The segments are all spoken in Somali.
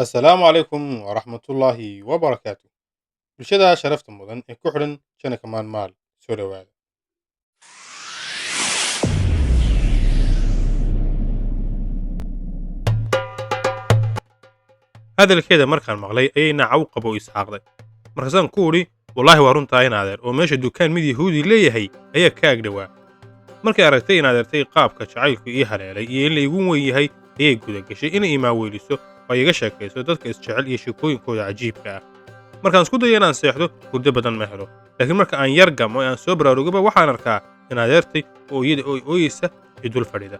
Assalaamu calaykum waraxmatullaahi wabarakaatu. Bulshada sharafta mudan ee ku xidhan Channel Maal soo dhawaada. Hadalkeeda markaan maqlay ayay nacaw qabo isxaaqday. Markaasaan ku udhi wallaahi waa runtaa in adeer oo meesha dukaan mid yahuudi leeyahay ayaa ka ag dhowaa. Markay aragtay in adeertay qaabka jacaylku ii haleelay iyo in la igu weyn yahay ayay guda gashay inay imaaweyliso oo ay iga sheekayso dadka isjecel iyo sheekooyinkooda cajiibka ah. Markaan isku dayo inaan seexdo hurdo badan ma helo, laakiin marka aan yar gamo ee aan soo baraarugaba waxaan arkaa in adeertay oo iyada oo ooyeysa iyo dul fadhida.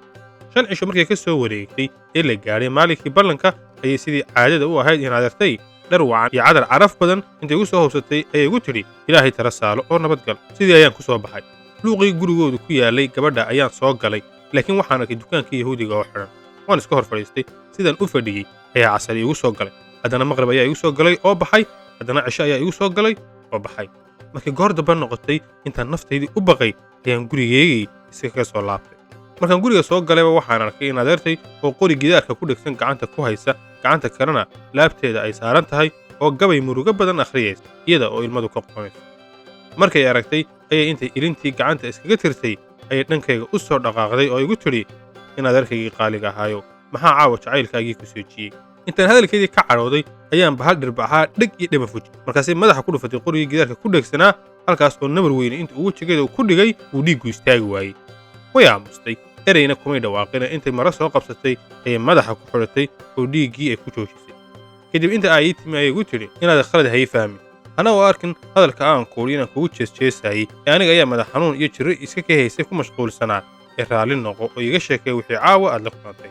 5 cisho markay ka soo wareegtay ee la gaadhay maalinkii ballanka ayay sidii caadada u ahayd in adeertay dhar wacan iyo cadar caraf badan intay igu soo hubsatay ayay igu tidhi ilaahay tala saalo oo nabadgal. Sidii ayaan ku soo baxay. Luuqii gurigoodu ku yaalay gabadha ayaan soo galay, laakiin waxaan arkay dukaankii yahuudiga oo xiran. Waan iska hor fadhiistay, sidaan u fadhiyey ayaa casar igu soo galay. Haddana maqrib ayaa igu soo galay oo baxay, haddana cisho ayaa igu soo galay oo baxay. Markii goor dambe noqotay intaan naftaydii u baqay ayaan gurigeygii iskaga soo laabtay. Markaan guriga soo galayba waxaan arkay in adeertay oo qori gidaarka ku dhegsan gacanta ku haysa, gacanta kalena laabteeda ay saaran tahay oo gabay murugo badan akhriyaysa iyada oo ilmadu ka qoonayso. Markay aragtay ayay intay ilintii gacanta iskaga tirtay ayay dhankayga u soo dhaqaaqday oo igu tidhi in adeerkaygii qaaliga ahaayo maxaa caawa jacaylkaagii ku soojiyey. Intaan hadalkeedii ka cadhooday ayaan bahal dhirbaxaa dheg iyo dhema fuji. Markaasay madaxa ku dhufatay qorigii gidaarka ku dhegsanaa halkaas oo nabar weyne inta uu wejigeeda ku dhigay uu dhiiggu istaagi waayey. Way aamustay, ereyna kumay dhawaaqina intay mara soo qabsatay ayay madaxa ku xidhatay oo dhiiggii ay ku joojisay. Kadib inta ay ii timi ayay igu tidhi inaad khalad hay fahmin. Ana oo arkin hadalka aan kuuli inaan kugu jeesjeesayay ee aniga ayaa madax xanuun iyo jirro iska ka haysay ku mashquulsanaa ee raalli noqo oo iga sheekay wixii caawa aad la kulantay.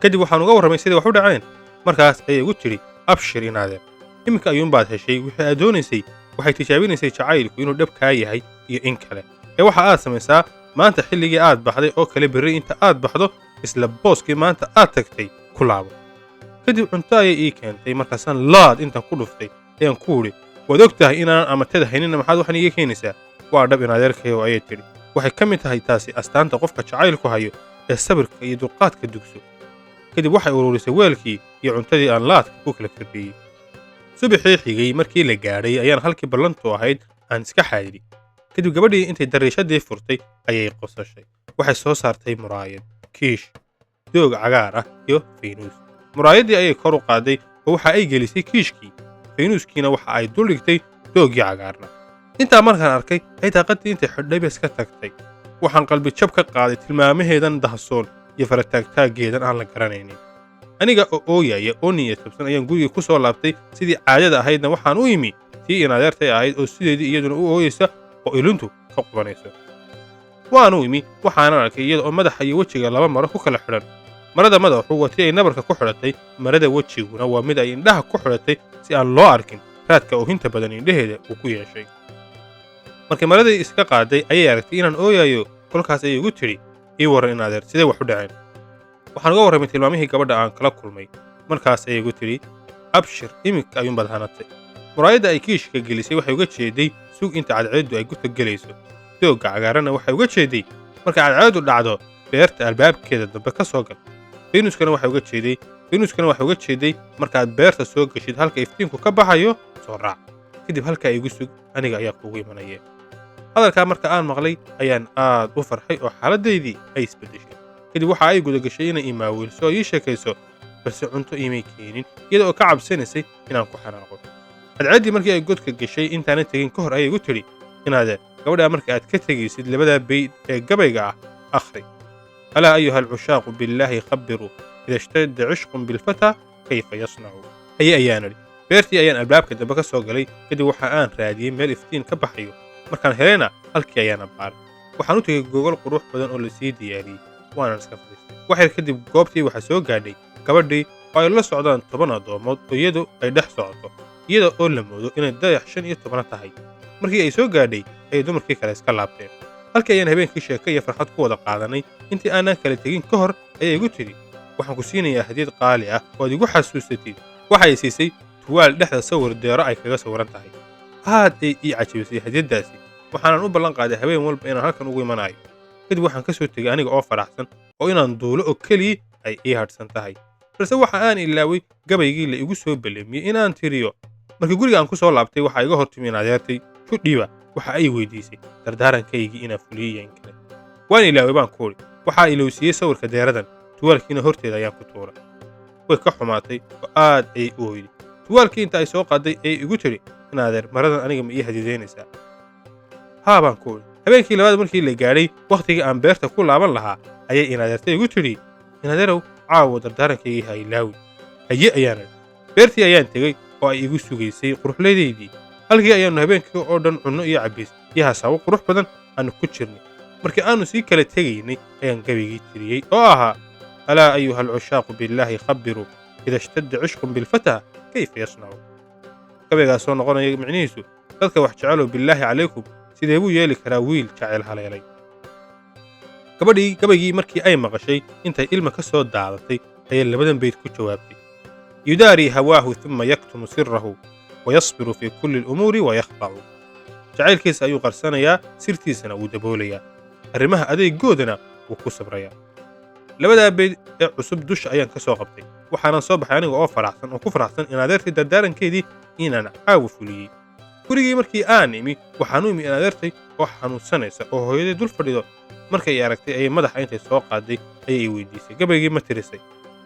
Kadib waxaan uga warramay sidii wax u dhaceen. Markaas ayay igu tidhi abshir in adeer. Iminka ayuunbaad heshay wixii aad doonaysay, waxay tijaabinaysay jacaylku inuu dhab kaa yahay iyo in kale. Ee waxa aad samaysaa maanta xilligii aad baxday oo kale berri inta aad baxdo isla booskii maanta aad tagtay ku laabo. Kadib cunto ayay ii keentay markaasaan laad intaan ku dhuftay ayaan ku udhi waad og tahay inaanan amatada haynina maxaad waxan iiga keenaysaa. Waa dhab in adeerkayow ayay tidhi waxay ka mid tahay taasi astaanta qofka jacaylku hayo ee sabirka iyo dulqaadka dugso. Kadib waxay ururisay weelkii iyo cuntadii aan laadka ku kala firdhiyey. Subaxii xigay markii la gaadhay ayaan halkii ballantu ahayd aan iska xaadiri. Kadib gabadhii intay dariishadii furtay ayay qosashay. Waxay soo saartay muraayad, kiish, doog cagaar ah iyo faynuus. Muraayaddii ayay kor u qaaday oo waxa ay gelisay kiishkii. Faynuuskiina waxa ay dul dhigtay doogii cagaarna. Intaa markaan arkay ay daaqadii intay xidhay ba iska tagtay. Waxaan qalbi jab ka qaaday tilmaamaheedan dahsoon iyo farataagtaageedan aan la garanaynin. Aniga oo ooyaya oo niyad jabsan ayaan guriga ku soo laabtay sidii caadada ahaydna waxaan u imi tii in adeertay ahayd oo sideedii iyaduna u ooyeysa oo ilintu ka qubanayso. Waan u imi waxaanan arkay iyada oo madaxa iyo wejiga laba maro ku kala xidhan. Marada madaxu waa tii ay nabarka ku xidhatay, marada wejiguna waa mid ay indhaha ku xidhatay si aan loo arkin raadka oohinta badan indhaheeda uu ku yeeshay. Markii maradii iska qaaday ayay aragtay inaan ooyayo, kolkaas ayay igu tidhi ii warran in adeer sidee wax u dhaceen. Waxaan uga warramay tilmaamihii gabadha aan kala kulmay. Markaas ayay igu tidhi abshir iminka ayuunbaad hanatay. Muraayadda ay kiishka gelisay waxay uga jeeday sug inta cadceeddu ay gudka gelayso. Doogga cagaarana waxay uga jeeday marka cadceeddu dhacdo beerta albaabkeeda dambe ka soo gal. Faynuuskana waxay uga jeeday markaad beerta soo gashid halka iftiinku ka baxayo soo raac. Kadib halkaa igu sug aniga ayaa kuugu imanaya. Hadalkaa marka aan maqlay ayaan aad u farxay oo xaaladaydii ay isbedeshay. Kadib waxa ay guda gashay inay imaaweyliso oo ii sheekayso balse cunto iimay keenin iyada oo ka cabsanaysay inaan ku xanaaqo. Cadceeddii markii ay godka gashay intaanan tegin ka hor ayay igu tidhi inaad gabadha marka aad ka tegaysid labadaa bayd ee gabayga ah akhri. alaa ayuha alcushaaqu billaahi khabiruu ida ishtadda cishqun bilfataa kayfa yasnacu. haye ayaan idhi. beertii ayaan albaabka dambe ka soo galay. Kadib waxa aan raadiyey meel iftiin ka baxayo. Markaan helayna halkii ayaan abbaaray. Waxaan u tegey gogol qurux badan oo la sii diyaariyey waanan iska fadhiistay. wax yar kadib goobtii waxaa soo gaadhay gabadhii oo ay la socdaan 10 addoomood oo iyadu ay dhex socoto iyada oo la moodo inay dayax 15 tahay. Markii ay soo gaadhay ayay dumarkii kale iska laabteen. halkii ayaan habeenkii sheeko iyo farxad ku wada qaadanay. Intii aanan kala tegin ka hor ayay igu tidhi waxaan ku siinayaa hadiyad qaali ah oo aad igu xasuusatid. waxay siisay tuwaal dhexda sawir deero ay kaga sawiran tahay. aad ay ii cajabisay hadiyaddaasi. waxaanan u ballan qaaday habeen walba inaan halkan ugu imanayo. Kadib waxaan ka soo tegay aniga oo faraxsan oo inaan duulo oo keliya ay ii hadhsan tahay. balse waxa aan ilaaway gabaygii la igu soo ballamiyey inaan tiriyo. Markii guriga aan ku soo laabtay waxaa iga hor timi in adeertay Judhiiba waxa ay weydiisay dardaarankayagii inaan fuliyey in kale. Waan ilaaway baan ku idhi, waxaa ilowsiiyey sawirka deeradan, tuwaalkiina horteeda ayaan ku tuuray. Way ka xumaatay oo aad ayay u ooyday. Tuwaalkii inta ay soo qaaday ayay igu tidhi, in adeer maradan aniga ma ii hadidaynaysaa? Haa baan ku idhi. Habeenkii labaad markii la gaadhay wakhtigii aan beerta ku laaban lahaa ayay in adeertay igu tidhi, in adeerow caawa dardaarankayagii ha ilaawi. Haye ayaan idhi. Beertii ayaan tegey oo ay igu sugaysay quruxleydaydii. Halkii ayaannu habeenkii oo dhan cunno iyo cabbiis iyo hasaabo qurux badan aanu ku jirnay. Markii aannu sii kala tegaynay ayaan gabaygii tiriyey oo ahaa: alaa ayuha alcushaaqu billaahi khabbiruu ida ishtadda cishqun bilfataa kayfa yasnacu. gabaygaas soo noqonaya micnihiisu dadka wax jecelow billaahi calaykum sidee buu yeeli karaa wiil jacayl haleelay. gabadhii gabaygii markii ay maqashay intay ilma ka soo daadatay ayay labadan bayd ku jawaabtay: yudaari hawaahu uma yaktumu sirahu wayasbiru fii kulli alumuuri wayakhdacu. jacaylkiisa ayuu qarsanayaa, sirtiisana wuu daboolayaa, arrimaha adeegoodana wuu ku sabrayaa. labadaa bayd ee cusub dusha ayaan ka soo qabtay, waxaanan soo baxay aniga oo faraxsan oo ku faraxsan in adeertay dardaarankeedii inaan caawa fuliyey. gurigii markii aan imi waxaan u imi in adeertay oo xanuunsanaysa oo hooyaday dul fadhido. markay i aragtay ayay madaxa intay soo qaaday ayay i weydiisay, gabaygii ma tirisay?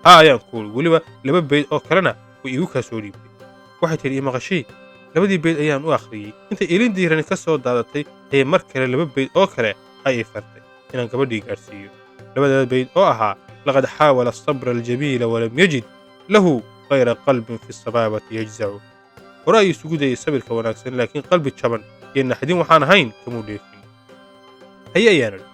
haa ayaan ku idhi, weliba laba bayd oo kalena way iigu kaa soo dhiibtay. waxay tidhi imaqashii. labadii bayd ayaan u akhriyey. intay ilin diirani ka soo daadatay ayay mar kale laba bayd oo kale ay i fartay inaan gabadhii gaadhsiiyo. labada bayd oo ahaa: laqad xaawala asabra aljabiila walam yajid lahu kayra qalbin fi sabaabati yajzacu. hore ayuu isugu dayey sabirka wanaagsan, laakiin qalbi jaban iyo naxdin waxaan ahayn kamuu dheefin. haye ayaan idhi.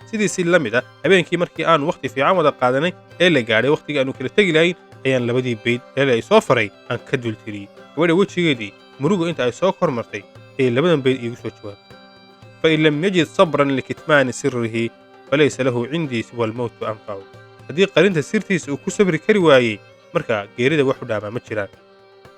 sidiisii la mid ah habeenkii markii aanu wakhti fiican wada qaadanay ee la gaadhay wakhtigii aanu kala tegi lahayn ayaan labadii bayd ee ay soo faray aan ka dul tiriyey. gabadha wejigeedii muruga inta ay soo kor martay ayay labadan bayd iigu soo jawaabtay: fain lam yajid sabran likitmaani sirihi falaysa lahu cindii siwa almowtu anfacu. haddii qarinta sirtiisa uu ku sabri kari waayey, markaa geerida wax u dhaamaa ma jiraan.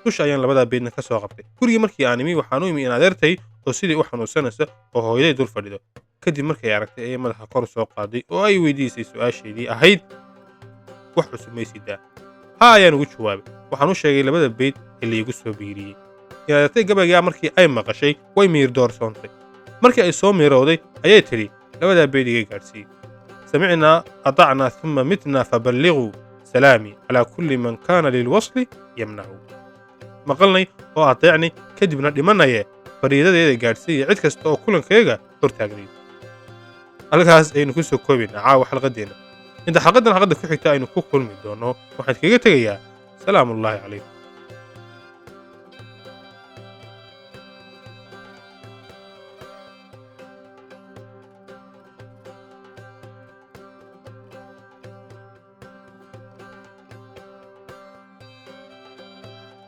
dusha ayaan labadaa baydna ka soo qabtay. gurigii markii aan imi waxaan u imi in adeertay oo sidii u xanuunsanaysa oo hooyaday dul fadhido. kadib markay aragtay ayay madaxa kor soo qaaday oo ay weydiisay su'aasheedii ahayd: wax cusub may sidaa? haa ayaan ugu jawaabay. waxaan u sheegay labada bayd ee laigu soo biiriyey. in adeertay gabaygaa markii ay maqashay way miir doorsoontay. markii ay soo miirowday ayay tidhi: labadaa bayd iga gaadhsiiyey. samicnaa atacnaa uma mitnaa faballiguu salaamii calaa kulli man kaana lilwasli yamnacu. maqalnay oo adeecnay kadibna dhimanaye fariidadeeda gaadhsiiya cid kasta oo kulankayaga hor taagnayd. halkaas ayaynu ku soo koobaynaa caawa xalqaddeenna. inta xalqaddan xalqadda ku xigta aynu ku kulmi doonno waxaan kaga tegayaa salaamullaahi calaykum.